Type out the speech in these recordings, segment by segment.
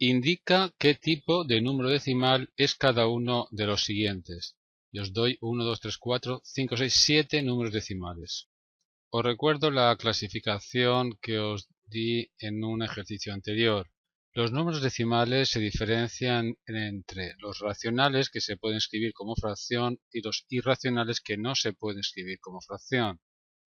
Indica qué tipo de número decimal es cada uno de los siguientes. Y os doy 1, 2, 3, 4, 5, 6, 7 números decimales. Os recuerdo la clasificación que os di en un ejercicio anterior. Los números decimales se diferencian entre los racionales, que se pueden escribir como fracción, y los irracionales, que no se pueden escribir como fracción.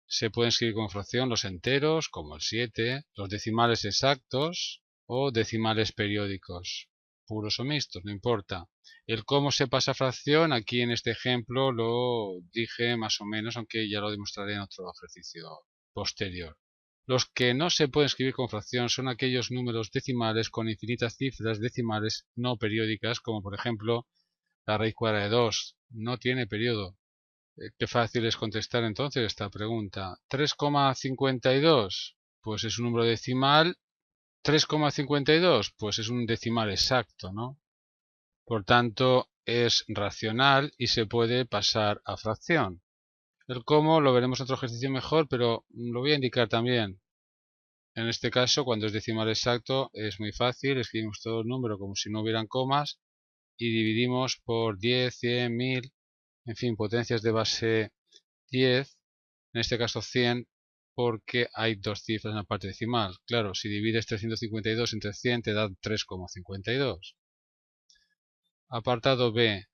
Se pueden escribir como fracción los enteros, como el 7, los decimales exactos o decimales periódicos, puros o mixtos, no importa. El cómo se pasa a fracción, aquí en este ejemplo lo dije más o menos, aunque ya lo demostraré en otro ejercicio posterior. Los que no se pueden escribir como fracción son aquellos números decimales con infinitas cifras decimales no periódicas, como por ejemplo la raíz cuadrada de 2. No tiene periodo. Qué fácil es contestar entonces esta pregunta. 3,52, pues es un número decimal. 3,52, pues es un decimal exacto, ¿no? Por tanto, es racional y se puede pasar a fracción. El cómo lo veremos en otro ejercicio mejor, pero lo voy a indicar también. En este caso, cuando es decimal exacto, es muy fácil. Escribimos todo el número como si no hubieran comas y dividimos por 10, 100, 1000, en fin, potencias de base 10, en este caso 100, porque hay dos cifras en la parte decimal. Claro, si divides 352 entre 100 te da 3,52. Apartado B,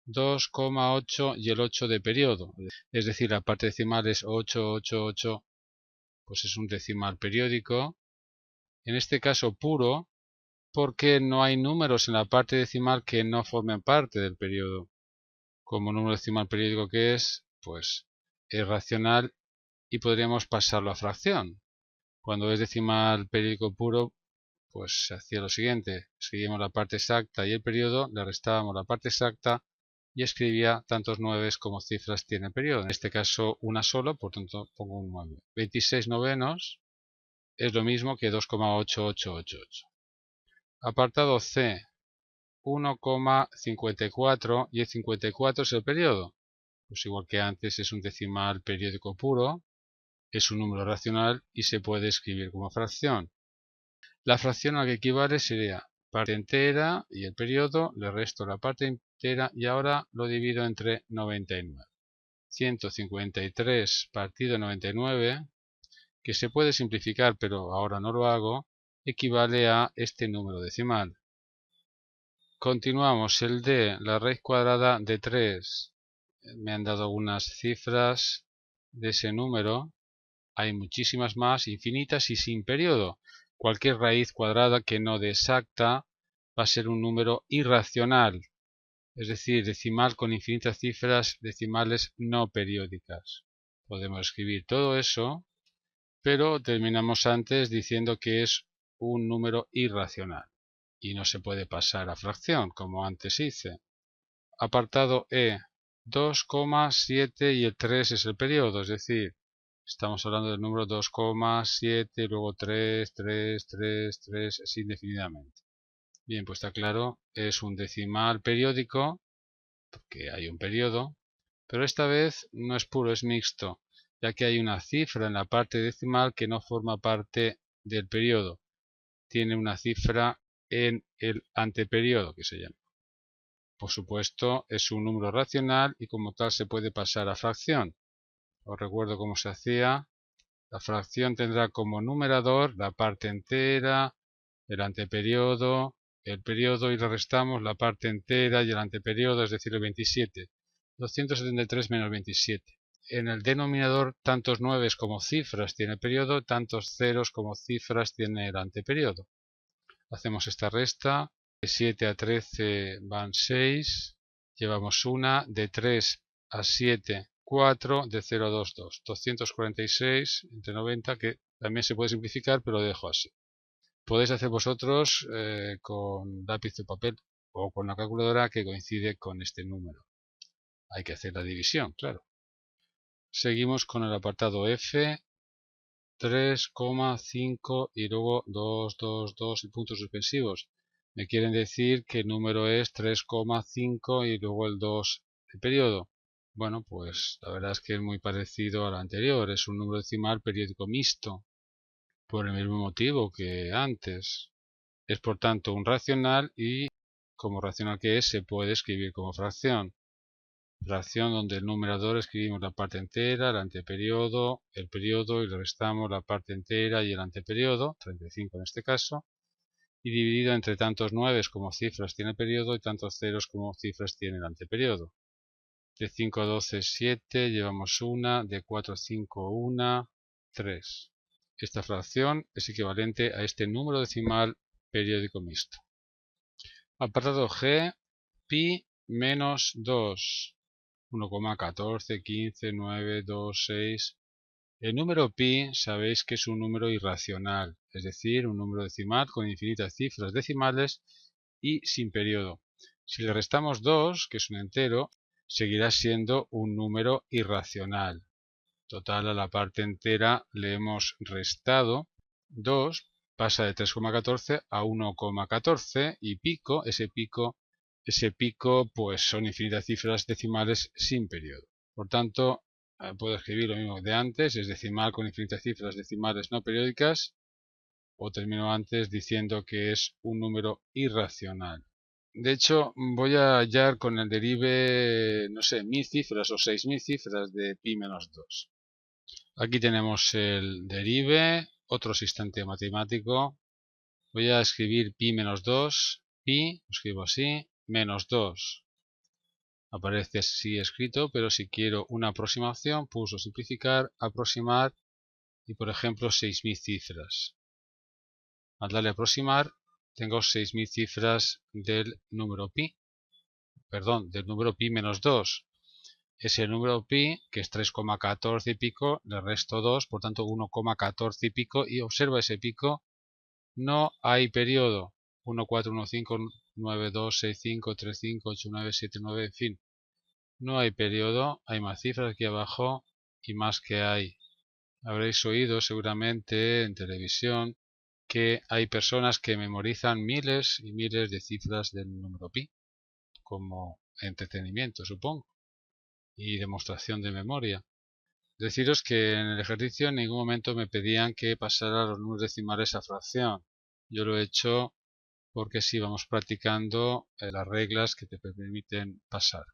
2,8 y el 8 de periodo. Es decir, la parte decimal es 888, pues es un decimal periódico. En este caso puro, porque no hay números en la parte decimal que no formen parte del periodo. Como número decimal periódico que es, pues es racional y podríamos pasarlo a fracción. Cuando es decimal periódico puro, pues se hacía lo siguiente: escribíamos la parte exacta y el periodo, le restábamos la parte exacta y escribía tantos 9 como cifras tiene el periodo. En este caso una sola, por tanto pongo un 9. 26 novenos es lo mismo que 2,8888. Apartado C, 1,54 y el 54 es el periodo. Pues igual que antes es un decimal periódico puro, es un número racional y se puede escribir como fracción. La fracción a la que equivale sería parte entera y el periodo, le resto la parte entera y ahora lo divido entre 99. 153 partido 99, que se puede simplificar pero ahora no lo hago, equivale a este número decimal. Continuamos, el D, la raíz cuadrada de 3. Me han dado unas cifras de ese número. Hay muchísimas más, infinitas y sin periodo. Cualquier raíz cuadrada que no dé exacta va a ser un número irracional, es decir, decimal con infinitas cifras decimales no periódicas. Podemos escribir todo eso, pero terminamos antes diciendo que es un número irracional y no se puede pasar a fracción, como antes hice. Apartado E, 2,7 y el 3 es el periodo, es decir, estamos hablando del número 2,7, luego 3, 3, 3, 3, así indefinidamente. Bien, pues está claro, es un decimal periódico, porque hay un periodo, pero esta vez no es puro, es mixto, ya que hay una cifra en la parte decimal que no forma parte del periodo. Tiene una cifra en el anteperiodo, que se llama. Por supuesto, es un número racional y como tal se puede pasar a fracción. Os recuerdo cómo se hacía. La fracción tendrá como numerador la parte entera, el anteperiodo, el periodo y le restamos la parte entera y el anteperiodo, es decir, el 27. 273 menos 27. En el denominador, tantos 9 como cifras tiene el periodo, tantos ceros como cifras tiene el anteperiodo. Hacemos esta resta. De 7 a 13 van 6. Llevamos una. De 3 a 7, 4. De 0 a 2, 2. 246 entre 90, que también se puede simplificar, pero lo dejo así. Podéis hacer vosotros con lápiz o papel o con la calculadora que coincide con este número. Hay que hacer la división, claro. Seguimos con el apartado F, 3,5 y luego 2, 2, 2 y puntos suspensivos. Me quieren decir que el número es 3,5 y luego el 2 el periodo. Bueno, pues la verdad es que es muy parecido al anterior. Es un número decimal periódico mixto, por el mismo motivo que antes. es por tanto un racional y como racional que es se puede escribir como fracción. Fracción donde el numerador escribimos la parte entera, el anteperiodo, el periodo y le restamos la parte entera y el anteperiodo, 35 en este caso, y dividido entre tantos 9 como cifras tiene el periodo y tantos ceros como cifras tiene el anteperiodo. De 5 a 12, 7, llevamos 1, de 4 a 5, 1, 3. Esta fracción es equivalente a este número decimal periódico mixto. Apartado G, pi menos 2, 1,14, 15, 9, 2, 6. El número pi sabéis que es un número irracional, es decir, un número decimal con infinitas cifras decimales y sin periodo. Si le restamos 2, que es un entero, seguirá siendo un número irracional. Total, a la parte entera le hemos restado 2, pasa de 3,14 a 1,14 y pico, ese pico pues son infinitas cifras decimales sin periodo. Por tanto, puedo escribir lo mismo de antes, es decimal con infinitas cifras decimales no periódicas, o termino antes diciendo que es un número irracional. De hecho, voy a hallar con el derive, no sé, 1000 cifras o 6000 cifras de pi menos 2. Aquí tenemos el derive, otro sistema matemático. Voy a escribir pi menos 2, pi, lo escribo así, menos 2. Aparece así escrito, pero si quiero una aproximación, pulso simplificar, aproximar y por ejemplo 6000 cifras. Al darle a aproximar, tengo 6000 cifras del número pi, perdón, del número pi menos 2. Ese número pi, que es 3,14 y pico, le resto 2, por tanto 1,14 y pico, y observa ese pico, no hay periodo. 1, 4, 1, 5, 9, 2, 6, 5, 3, 5, 8, 9, 7, 9, en fin. No hay periodo, hay más cifras aquí abajo y más que hay. Habréis oído seguramente en televisión que hay personas que memorizan miles y miles de cifras del número pi, como entretenimiento, supongo, y demostración de memoria. Deciros que en el ejercicio en ningún momento me pedían que pasara los números decimales a fracción. Yo lo he hecho porque sí vamos practicando las reglas que te permiten pasar.